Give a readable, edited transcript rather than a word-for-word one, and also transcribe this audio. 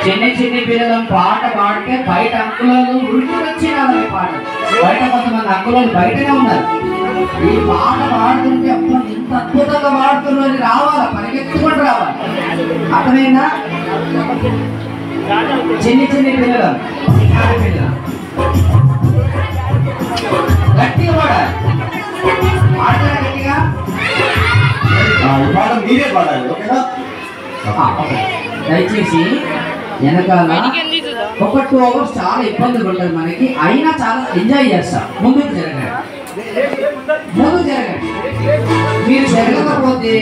చిన్ని పిల్లలం పాట పాడితే బయట అంకులను ఉరికి వచ్చిన పాట బయట కొంతమంది అంకులు బయటనే ఉన్నారు. ఈ పాట పాడుతుంటే అప్పుడు ఇంత అద్భుతంగా పాడుతున్నది రావాలి, పరిగెత్తుకుంటూ రావాలి. అర్థమైందా? చిన్ని పిల్లలం గట్టిగా పాడాలి, పాడతారా గట్టిగా? మీరే పాడాలి, ఓకేనా? దయచేసి వెనకాల ఒక 2 hours చాలా ఇబ్బందులు ఉంటుంది మనకి, అయినా చాలా ఎంజాయ్ చేస్తాం. ముందుకు జరగండి, మీరు జరగకపోతే